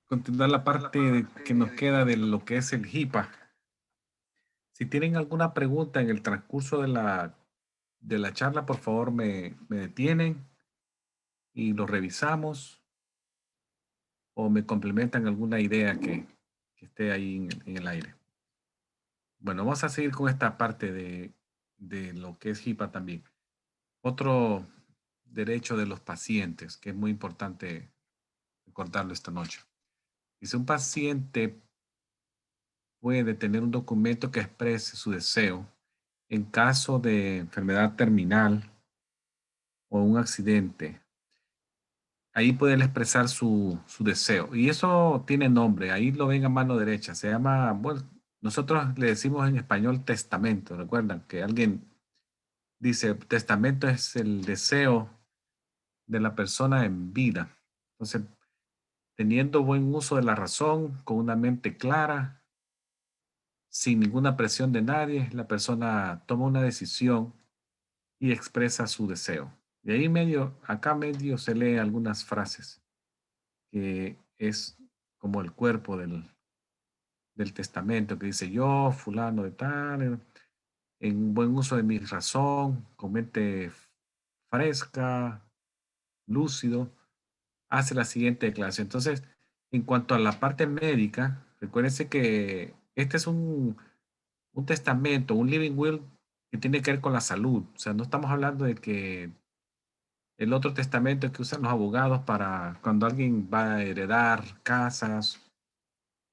continuar la parte que nos queda de lo que es el HIPAA. Si tienen alguna pregunta en el transcurso de la charla, por favor me detienen y lo revisamos o me complementan alguna idea que esté ahí en el aire. Bueno, vamos a seguir con esta parte de lo que es HIPAA también. Otro derecho de los pacientes, que es muy importante recordarlo esta noche. Dice, un paciente puede tener un documento que exprese su deseo en caso de enfermedad terminal o un accidente. Ahí puede él expresar su deseo. Y eso tiene nombre, ahí lo ven a mano derecha. Se llama, bueno, nosotros le decimos en español testamento. Recuerdan que alguien dice, testamento es el deseo de la persona en vida. Entonces, teniendo buen uso de la razón, con una mente clara, sin ninguna presión de nadie, la persona toma una decisión y expresa su deseo. Y ahí medio, acá medio se lee algunas frases que es como el cuerpo del testamento que dice yo, fulano de tal, en buen uso de mi razón, con mente fresca, lúcido, hace la siguiente declaración. Entonces, en cuanto a la parte médica, recuérdense que este es un testamento, un living will que tiene que ver con la salud. O sea, no estamos hablando de que el otro testamento que usan los abogados para cuando alguien va a heredar casas,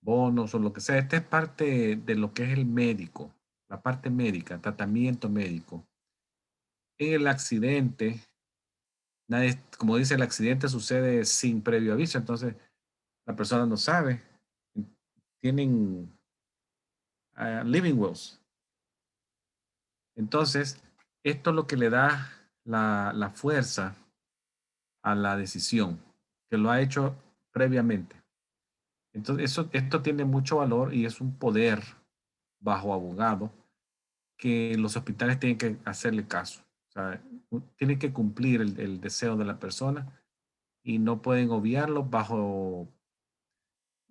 bonos o lo que sea. Este es parte de lo que es el médico, la parte médica, tratamiento médico. En el accidente, nadie, como dice, el accidente sucede sin previo aviso, entonces la persona no sabe. Tienen living wills. Entonces, esto es lo que le da la fuerza a la decisión, que lo ha hecho previamente. Entonces, esto tiene mucho valor y es un poder bajo abogado que los hospitales tienen que hacerle caso. O sea, tienen que cumplir el deseo de la persona y no pueden obviarlo bajo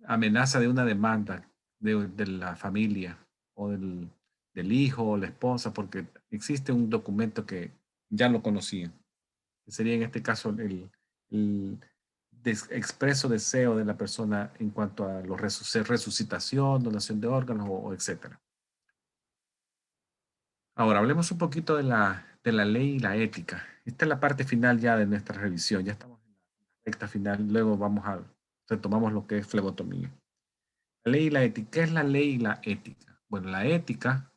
amenaza de una demanda de la familia o del hijo o la esposa, porque existe un documento que ya lo conocían. Sería en este caso el expreso deseo de la persona en cuanto a los resucitación, donación de órganos o etcétera. Ahora, hablemos un poquito de la ley y la ética. Esta es la parte final ya de nuestra revisión. Ya estamos en la recta final. Luego retomamos lo que es flebotomía. La ley y la ética. ¿Qué es la ley y la ética? Bueno, la ética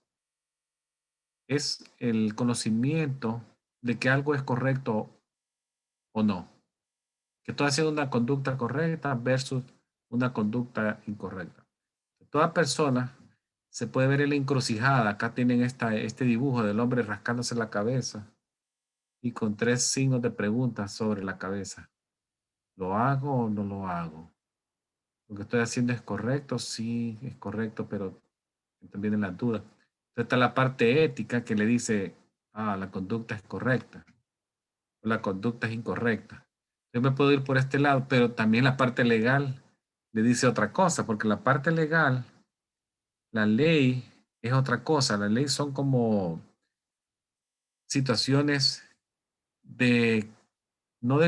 es el conocimiento de que algo es correcto o no. Que estoy haciendo una conducta correcta versus una conducta incorrecta. Toda persona se puede ver en la encrucijada. Acá tienen este dibujo del hombre rascándose la cabeza y con tres signos de pregunta sobre la cabeza. ¿Lo hago o no lo hago? ¿Lo que estoy haciendo es correcto? Sí, es correcto, pero también en las dudas. Entonces está la parte ética que le dice, la conducta es correcta o la conducta es incorrecta. Yo me puedo ir por este lado, pero también la parte legal le dice otra cosa, porque la parte legal, la ley es otra cosa. La ley son como situaciones de no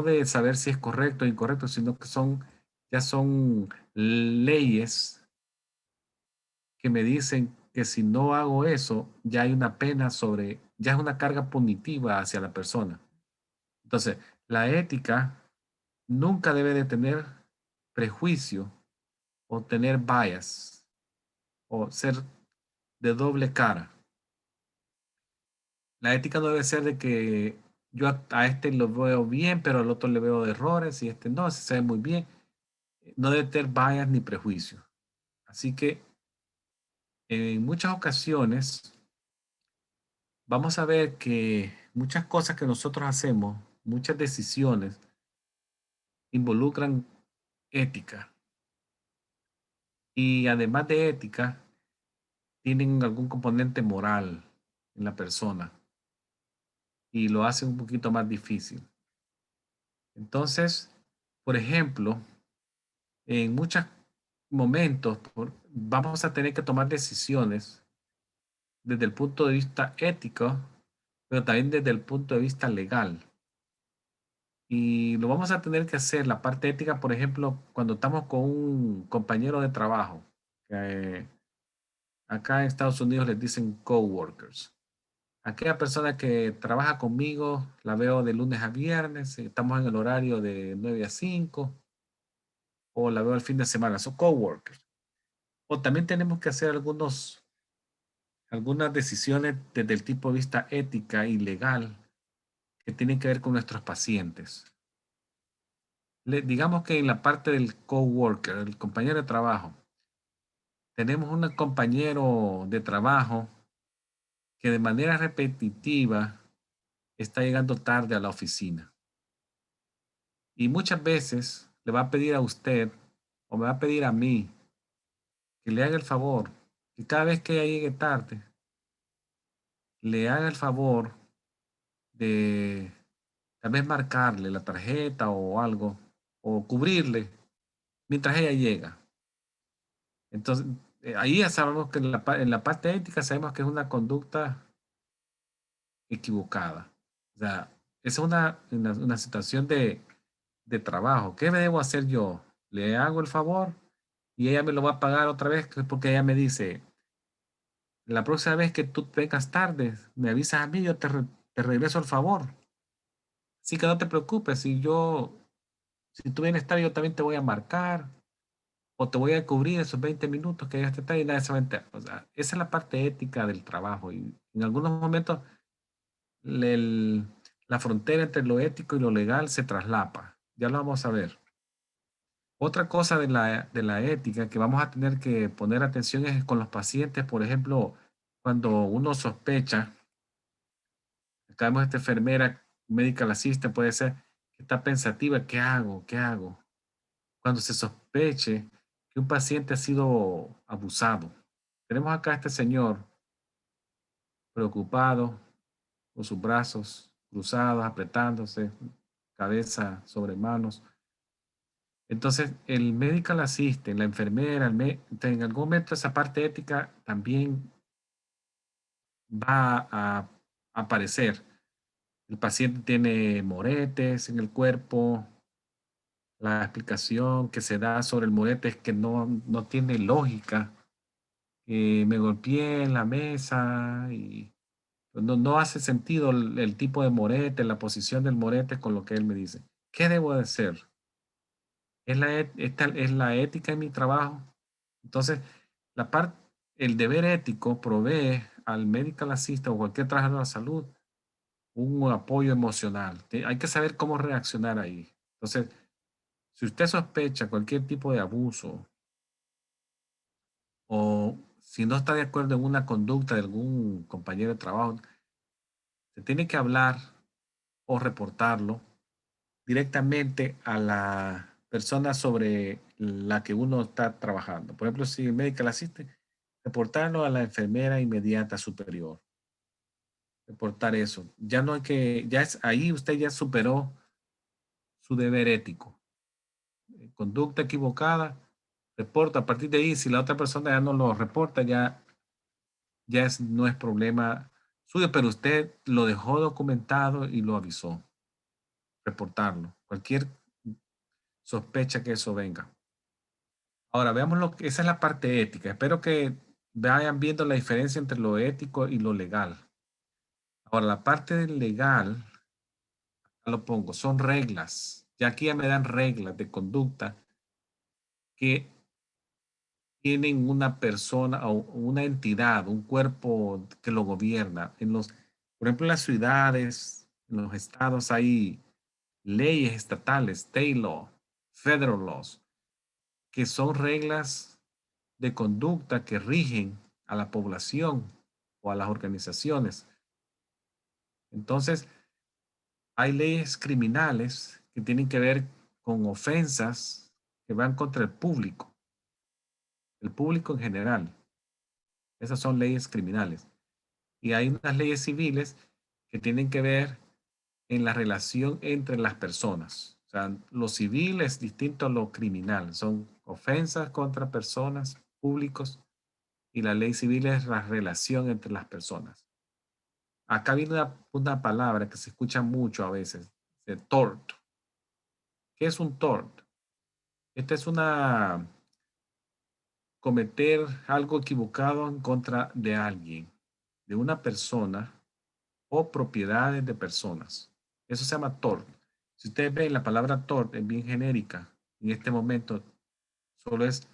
de saber si es correcto o incorrecto, sino que ya son leyes que me dicen que si no hago eso, ya hay una pena ya es una carga punitiva hacia la persona. Entonces, la ética nunca debe de tener prejuicio o tener bias o ser de doble cara. La ética no debe ser de que yo a este lo veo bien, pero al otro le veo errores y este no, se ve muy bien. No debe tener bias ni prejuicio. Así que en muchas ocasiones vamos a ver que muchas cosas que nosotros hacemos, muchas decisiones, involucran ética. Y además de ética, tienen algún componente moral en la persona y lo hace un poquito más difícil. Entonces, por ejemplo, en muchos momentos vamos a tener que tomar decisiones desde el punto de vista ético, pero también desde el punto de vista legal. Y lo vamos a tener que hacer, la parte ética, por ejemplo, cuando estamos con un compañero de trabajo. que Acá en Estados Unidos les dicen coworkers. Aquella persona que trabaja conmigo, la veo de lunes a viernes, estamos en el horario de 9 a 5, o la veo el fin de semana, son coworkers. O también tenemos que hacer algunas decisiones desde el tipo de vista ética y legal que tienen que ver con nuestros pacientes. Digamos que en la parte del coworker, el compañero de trabajo, tenemos un compañero de trabajo que de manera repetitiva está llegando tarde a la oficina. Y muchas veces le va a pedir a usted o me va a pedir a mí que le haga el favor, que cada vez que ella llegue tarde, le haga el favor de tal vez marcarle la tarjeta o algo, o cubrirle mientras ella llega. Entonces, ahí ya sabemos que en la parte ética sabemos que es una conducta equivocada. O sea, es una situación de trabajo. ¿Qué me debo hacer yo? ¿Le hago el favor y ella me lo va a pagar otra vez? Porque ella me dice, la próxima vez que tú vengas tarde, me avisas a mí, yo te regreso el favor. Así que no te preocupes, si tú vienes tarde, yo también te voy a marcar o te voy a cubrir esos 20 minutos que llegaste tarde y nadie se va a enterar. O sea, esa es la parte ética del trabajo y en algunos momentos el- la frontera entre lo ético y lo legal se traslapa. Ya lo vamos a ver. Otra cosa de la ética que vamos a tener que poner atención es con los pacientes, por ejemplo, cuando uno sospecha, acá vemos esta enfermera, medical assistant, puede ser que está pensativa, ¿qué hago? ¿Qué hago? Cuando se sospeche que un paciente ha sido abusado. Tenemos acá a este señor preocupado, con sus brazos cruzados, apretándose, cabeza sobre manos. Entonces, el medical assistant, la enfermera, en algún momento esa parte ética también va a aparecer. El paciente tiene moretes en el cuerpo, la explicación que se da sobre el morete es que no tiene lógica. Me golpeé en la mesa y no hace sentido el tipo de morete, la posición del morete con lo que él me dice. ¿Qué debo de hacer? ¿Es la ética en mi trabajo? Entonces, la parte, el deber ético provee al medical assistant o cualquier trabajador de la salud un apoyo emocional. Hay que saber cómo reaccionar ahí. Entonces, si usted sospecha cualquier tipo de abuso o si no está de acuerdo en una conducta de algún compañero de trabajo, se tiene que hablar o reportarlo directamente a la persona sobre la que uno está trabajando. Por ejemplo, si el medical assistant, reportarlo a la enfermera inmediata superior. Reportar eso. Ya no hay que, ya es ahí usted ya superó su deber ético. Conducta equivocada, reporta. A partir de ahí, si la otra persona ya no lo reporta, no es problema suyo, pero usted lo dejó documentado y lo avisó. Reportarlo. Cualquier sospecha que eso venga. Ahora, veamos esa es la parte ética. Espero que vayan viendo la diferencia entre lo ético y lo legal. Ahora, la parte legal, ya lo pongo, son reglas. Ya aquí ya me dan reglas de conducta que tienen una persona o una entidad, un cuerpo que lo gobierna. Por ejemplo, en las ciudades, en los estados hay leyes estatales, state law, federal laws, que son reglas de conducta que rigen a la población o a las organizaciones. Entonces, hay leyes criminales que tienen que ver con ofensas que van contra el público en general. Esas son leyes criminales. Y hay unas leyes civiles que tienen que ver en la relación entre las personas. O sea, lo civil es distinto a lo criminal, son ofensas contra personas, públicos, y la ley civil es la relación entre las personas. Acá viene una palabra que se escucha mucho a veces, de tort. ¿Qué es un tort? Esta es una cometer algo equivocado en contra de alguien, de una persona o propiedades de personas. Eso se llama tort. Si ustedes ven, la palabra tort es bien genérica. En este momento solo es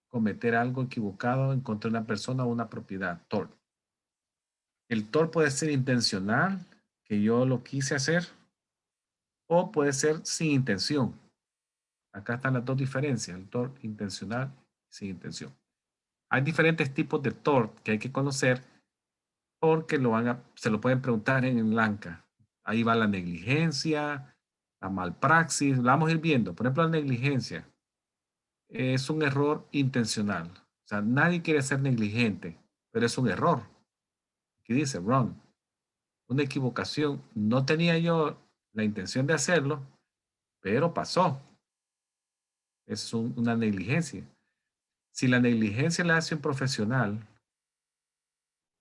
cometer algo equivocado en contra de una persona o una propiedad. Tort. El tort puede ser intencional, que yo lo quise hacer, o puede ser sin intención. Acá están las dos diferencias, el tort intencional y sin intención. Hay diferentes tipos de tort que hay que conocer porque se lo pueden preguntar en el ANCA. Ahí va la negligencia, la malpraxis, la vamos a ir viendo. Por ejemplo, la negligencia es un error intencional. O sea, nadie quiere ser negligente, pero es un error. Aquí dice wrong, una equivocación. No tenía yo la intención de hacerlo, pero pasó. Es una negligencia. Si la negligencia la hace un profesional,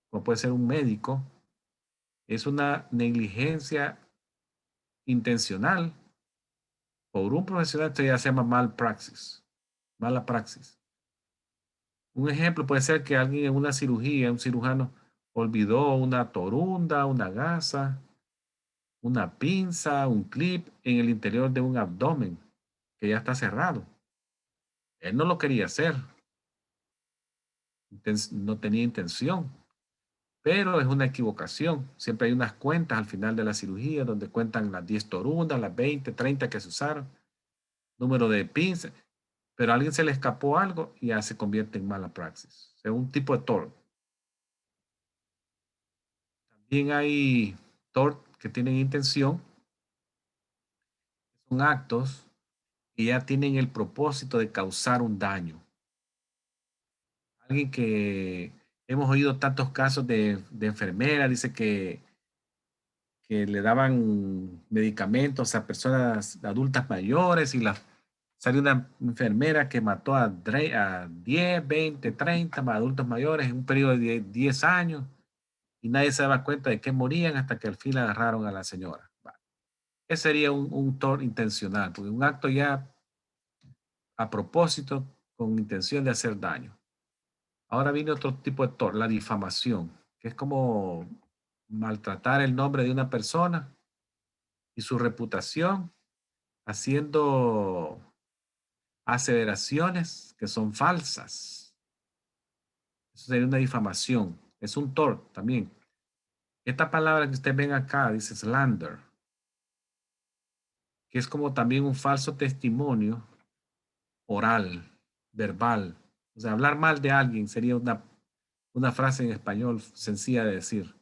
como puede ser un médico, es una negligencia intencional por un profesional, esto ya se llama malpraxis, mala praxis. Un ejemplo puede ser que alguien en una cirugía, un cirujano, olvidó una torunda, una gasa, una pinza, un clip en el interior de un abdomen que ya está cerrado. Él no lo quería hacer, no tenía intención, pero es una equivocación. Siempre hay unas cuentas al final de la cirugía donde cuentan las 10 torundas, las 20, 30 que se usaron, número de pinzas, pero a alguien se le escapó algo y ya se convierte en mala praxis. O sea, un tipo de tort. También hay tort que tienen intención, son actos que ya tienen el propósito de causar un daño. Alguien que hemos oído tantos casos de enfermeras, dice que le daban medicamentos a personas adultas mayores y salió una enfermera que mató a 10, 20, 30 adultos mayores en un periodo de 10 años y nadie se daba cuenta de que morían hasta que al fin agarraron a la señora. Ese sería un tort intencional, porque un acto ya a propósito con intención de hacer daño. Ahora viene otro tipo de tort, la difamación, que es como maltratar el nombre de una persona y su reputación haciendo aseveraciones que son falsas. Eso sería una difamación. Es un tort también. Esta palabra que ustedes ven acá dice slander, que es como también un falso testimonio oral, verbal. O sea, hablar mal de alguien sería una frase en español sencilla de decir.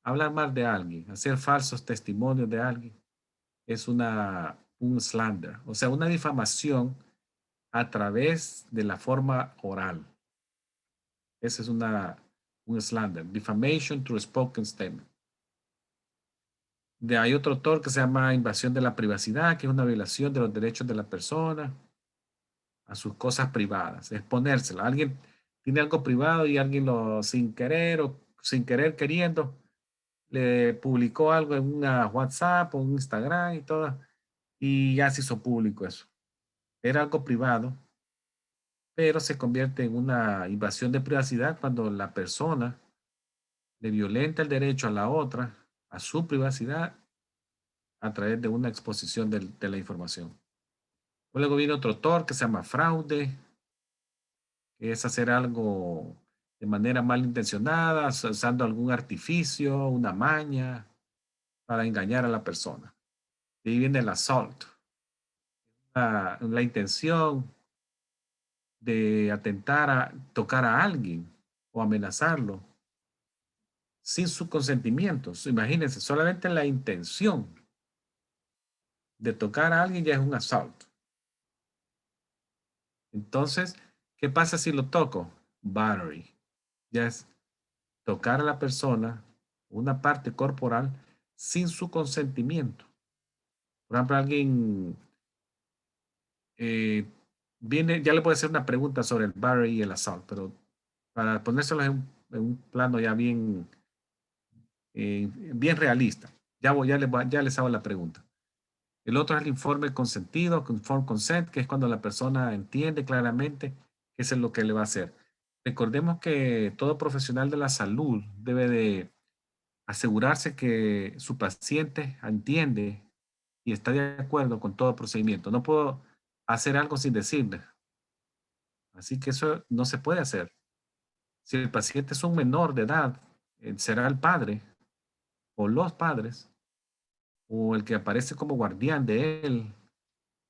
Hablar mal de alguien, hacer falsos testimonios de alguien, es un slander, o sea, una difamación a través de la forma oral. Ese es un slander, defamation through spoken statement. Hay otro autor que se llama invasión de la privacidad, que es una violación de los derechos de la persona a sus cosas privadas, exponérsela. Alguien tiene algo privado y alguien lo sin querer o sin querer queriendo le publicó algo en una WhatsApp o un Instagram y todo, y ya se hizo público eso. Era algo privado, pero se convierte en una invasión de privacidad cuando la persona le violenta el derecho a la otra, a su privacidad, a través de una exposición de la información. Luego viene otro TOR que se llama fraude, que es hacer algo de manera malintencionada, usando algún artificio, una maña, para engañar a la persona. De ahí viene el assault, la intención de atentar a tocar a alguien o amenazarlo sin su consentimiento. Imagínense, solamente la intención de tocar a alguien ya es un asalto. Entonces, ¿qué pasa si lo toco? Battery. Ya es tocar a la persona, una parte corporal, sin su consentimiento. Por ejemplo, alguien viene, ya le puedo hacer una pregunta sobre el battery y el assault, pero para ponérselo en un plano ya bien, bien realista. Ya les hago la pregunta. El otro es el informe consentido, informed consent, que es cuando la persona entiende claramente qué es lo que le va a hacer. Recordemos que todo profesional de la salud debe de asegurarse que su paciente entiende y está de acuerdo con todo procedimiento. No puedo hacer algo sin decirle. Así que eso no se puede hacer. Si el paciente es un menor de edad, será el padre o los padres o el que aparece como guardián de él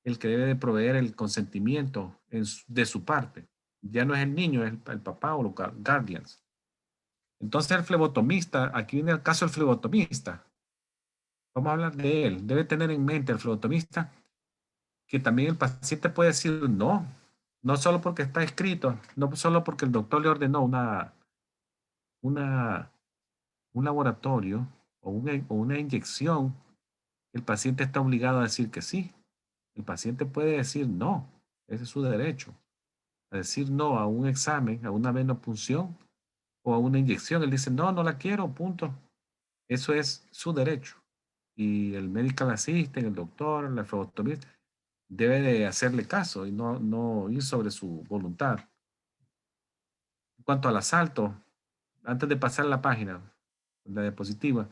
el que debe de proveer el consentimiento de su parte. Ya no es el niño, es el papá o los guardians. Entonces el flebotomista, aquí viene el caso del flebotomista. Vamos a hablar de él. Debe tener en mente el flebotomista que también el paciente puede decir no, no solo porque está escrito, no solo porque el doctor le ordenó una, un laboratorio o una inyección, el paciente está obligado a decir que sí. El paciente puede decir no, ese es su derecho. A decir no a un examen, a una venopunción o a una inyección. Él dice, no, no la quiero, punto. Eso es su derecho. Y el medical assistant, el doctor, la flebotomista, debe de hacerle caso y no ir sobre su voluntad. En cuanto al asalto, antes de pasar la página, la diapositiva,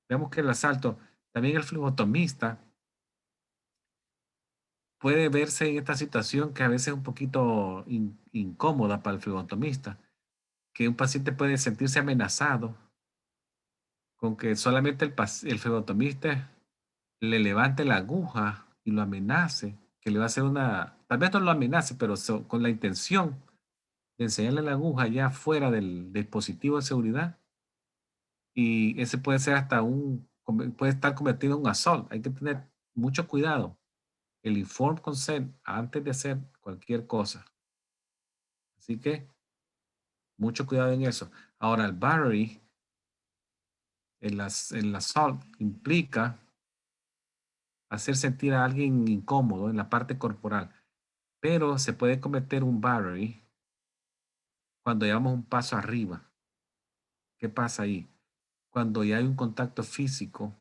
vemos que el asalto, también el flebotomista puede verse en esta situación que a veces es un poquito incómoda para el flebotomista, que un paciente puede sentirse amenazado con que solamente el flebotomista le levante la aguja y lo amenace, que le va a hacer tal vez no lo amenace, pero con la intención de enseñarle la aguja ya fuera del dispositivo de seguridad. Y ese puede ser puede estar convertido en un assault. Hay que tener mucho cuidado. El informed consent antes de hacer cualquier cosa. Así que mucho cuidado en eso. Ahora, el battery, el assault implica hacer sentir a alguien incómodo en la parte corporal, pero se puede cometer un battery cuando llevamos un paso arriba. ¿Qué pasa ahí? Cuando ya hay un contacto físico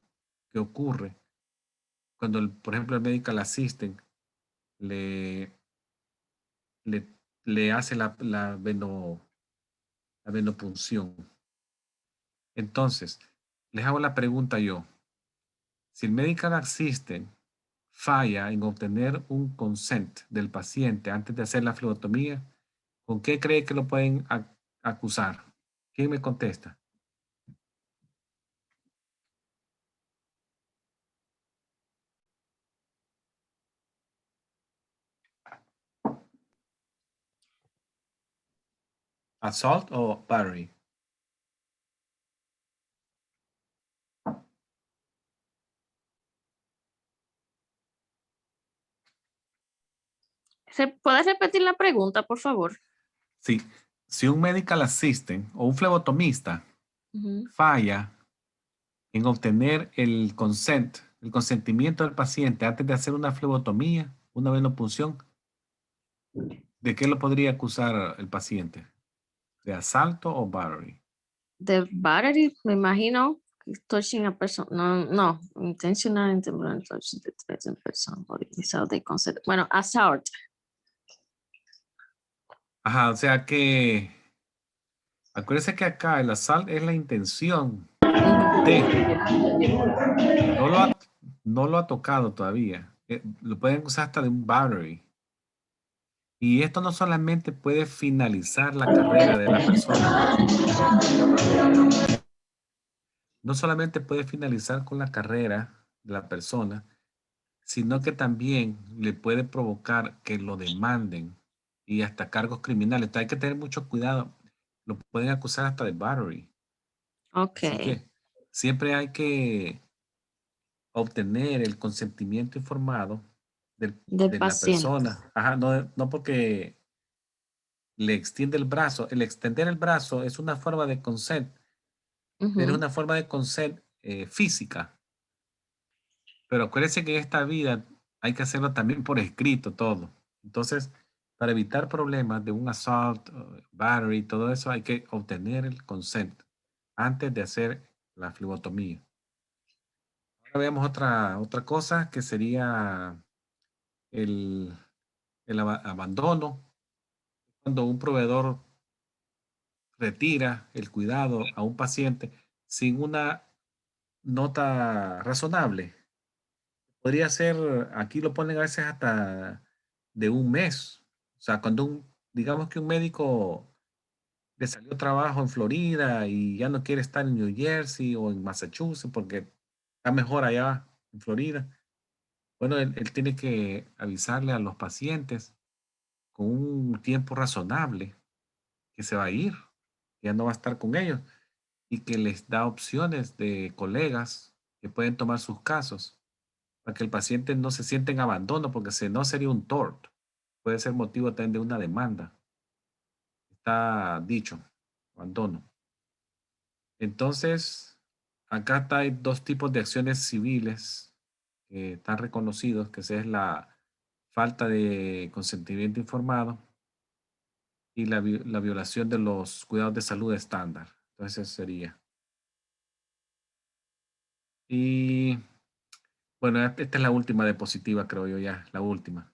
que ocurre, cuando, por ejemplo, el medical assistant le, le, le hace la venopunción. Entonces, les hago la pregunta yo. Si el medical assistant falla en obtener un consent del paciente antes de hacer la flebotomía, ¿con qué cree que lo pueden acusar? ¿Quién me contesta? ¿Assault o battery? ¿Puedes repetir la pregunta, por favor? Sí. Si un medical assistant o un flebotomista falla en obtener el consentimiento del paciente antes de hacer una flebotomía, una venopunción, ¿de qué lo podría acusar el paciente? ¿De asalto o battery? De battery, me imagino, touching a person, no, no, intentional intemperance touching the present person body without the consent. Bueno, assault. Ajá, o sea que acuérdese que acá el assault es la intención de, no lo ha, no lo ha tocado todavía. Lo pueden usar hasta de un battery. Y esto no solamente puede finalizar la carrera de la persona, no solamente puede finalizar con la carrera de la persona, sino que también le puede provocar que lo demanden y hasta cargos criminales. Entonces hay que tener mucho cuidado. Lo pueden acusar hasta de battery. Ok, Así que siempre hay que obtener el consentimiento informado del de la paciente. persona. Ajá, no porque le extiende el brazo. El extender el brazo es una forma de consent, pero es Ujú. una forma de consent física. Pero acuérdense que en esta vida hay que hacerlo también por escrito todo. Entonces, Para evitar problemas de un assault, battery, todo eso, hay que obtener el consent antes de hacer la flebotomía. Ahora veamos otra cosa que sería el, el abandono. Cuando un proveedor retira el cuidado a un paciente sin una nota razonable. Podría ser, aquí lo ponen a veces hasta de un mes. O sea, cuando digamos que un médico le salió trabajo en Florida y ya no quiere estar en New Jersey o en Massachusetts porque está mejor allá en Florida. Bueno, él tiene que avisarle a los pacientes con un tiempo razonable que se va a ir, que ya no va a estar con ellos y que les da opciones de colegas que pueden tomar sus casos para que el paciente no se sienta en abandono, porque si no sería un tort. Puede ser motivo también de una demanda. Está dicho, abandono. Entonces, acá hay dos tipos de acciones civiles que están reconocidos, que es la falta de consentimiento informado y la violación de los cuidados de salud estándar. Entonces, eso sería. Y bueno, esta es la última diapositiva, creo yo ya, la última.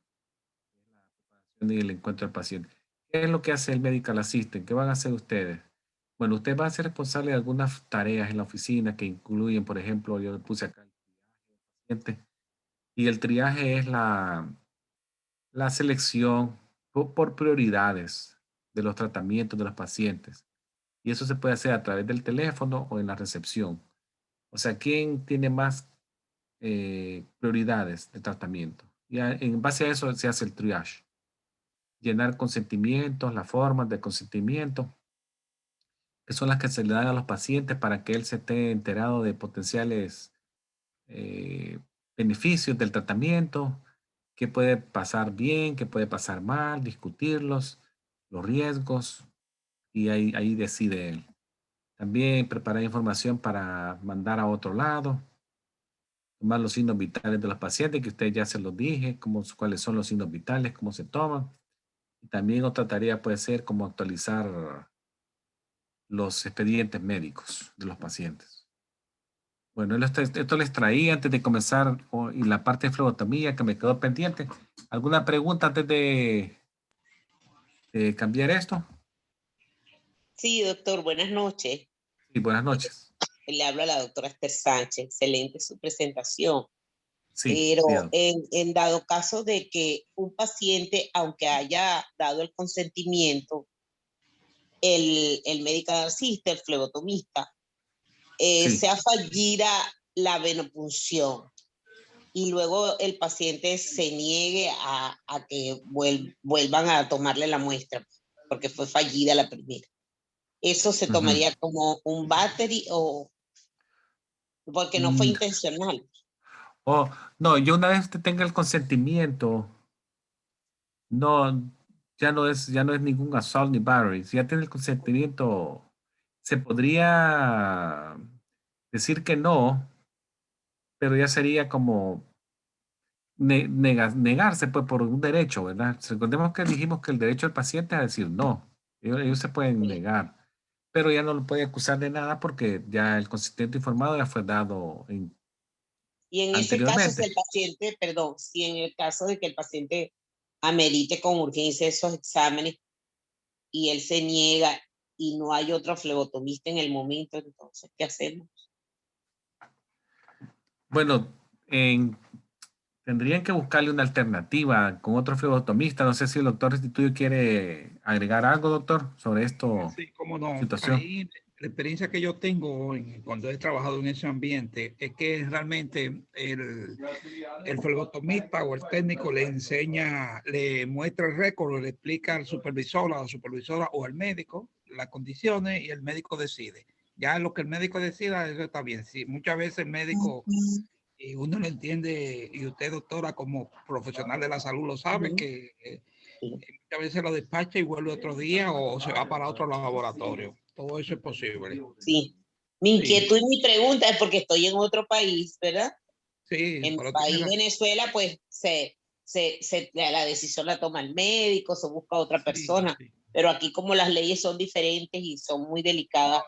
Y el encuentro del paciente. ¿Qué es lo que hace el medical assistant? ¿Qué van a hacer ustedes? Bueno, ustedes van a ser responsables de algunas tareas en la oficina que incluyen, por ejemplo, yo le puse acá el paciente, y el triaje es la selección por prioridades de los tratamientos de los pacientes. Y eso se puede hacer a través del teléfono o en la recepción. O sea, ¿quién tiene más prioridades de tratamiento? Y en base a eso se hace el triage. Llenar consentimientos, las formas de consentimiento, que son las que se le dan a los pacientes para que él se esté enterado de potenciales eh, beneficios del tratamiento, qué puede pasar bien, qué puede pasar mal, discutirlos, los riesgos, y ahí decide él. También preparar información para mandar a otro lado, tomar los signos vitales de los pacientes, que usted ya se los dije, cuáles son los signos vitales, cómo se toman. Y también otra tarea puede ser como actualizar los expedientes médicos de los pacientes. Bueno, esto les traía antes de comenzar y la parte de flebotomía que me quedó pendiente. ¿Alguna pregunta antes de cambiar esto? Sí, doctor, buenas noches. Sí, buenas noches. Le habla la doctora Esther Sánchez. Excelente su presentación. Sí, Pero sí, doctor. en dado caso de que un paciente, aunque haya dado el consentimiento, el medical assistant, el flebotomista, Sí. sea fallida la venopunción y luego el paciente se niegue a que vuelvan a tomarle la muestra porque fue fallida la primera. ¿Eso se tomaría como un battery o porque no fue intencional? Oh, no, yo una vez usted tenga el consentimiento, no, ya no es ningún assault ni battery. Si ya tiene el consentimiento, se podría decir que no, pero ya sería como negarse pues por un derecho, ¿verdad? Recordemos que dijimos que el derecho del paciente es a decir no. Ellos se pueden negar, pero ya no lo puede acusar de nada porque ya el consentimiento informado ya fue dado Y en ese caso, si anteriormente. el paciente, perdón, si en el caso de que el paciente amerite con urgencia esos exámenes y él se niega y no hay otro flebotomista en el momento, entonces, ¿qué hacemos? Bueno, tendrían que buscarle una alternativa con otro flebotomista. No sé si el doctor Restituyo quiere agregar algo, doctor, sobre esto, Sí, cómo no. situación. Ahí la experiencia que yo tengo cuando he trabajado en ese ambiente es que realmente el flebotomista o el técnico le enseña, le muestra el récord, le explica al supervisor, a la supervisora o al médico las condiciones y el médico decide. Ya lo que el médico decida, eso está bien. Sí, muchas veces el médico, y uno lo entiende, y usted, doctora, como profesional de la salud, lo sabe, que muchas veces lo despacha y vuelve otro día o se va para otro laboratorio. Todo eso es posible. Sí. Mi Sí, inquietud y mi pregunta es porque estoy en otro país, ¿verdad? sí, En el pero tiene país razón. Venezuela, pues la decisión la toma el médico, se busca otra Sí, persona. sí. Pero aquí como las leyes son diferentes y son muy delicadas.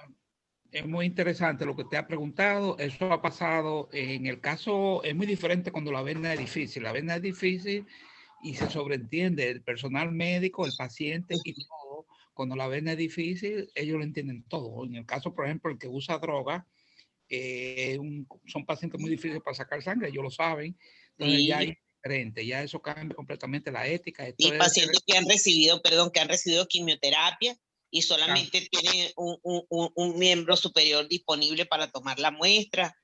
Es muy interesante lo que te ha preguntado. Eso ha pasado en el caso, es muy diferente cuando la vena es difícil. La vena es difícil y se sobreentiende el personal médico, el paciente y todo. Cuando la vena es difícil, ellos lo entienden todo. En el caso, por ejemplo, el que usa droga, son pacientes muy difíciles para sacar sangre, ellos lo saben. Entonces ya Sí. es diferente, ya eso cambia completamente la ética. Esto Y es pacientes que han recibido quimioterapia y solamente tienen un miembro superior disponible para tomar la muestra.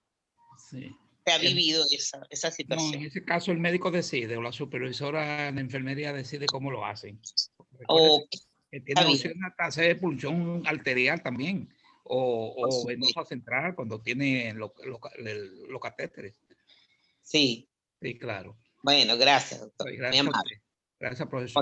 sí. Se ha vivido esa No, situación. en ese caso el médico decide o la supervisora de enfermería decide cómo lo hacen. Ok, Que está tiene bien. opción hasta hacer punción arterial también o venosa central cuando tiene los catéteres. Sí. Sí, claro. Bueno, gracias, doctor. Muy Gracias a amable. usted. Gracias, profesor.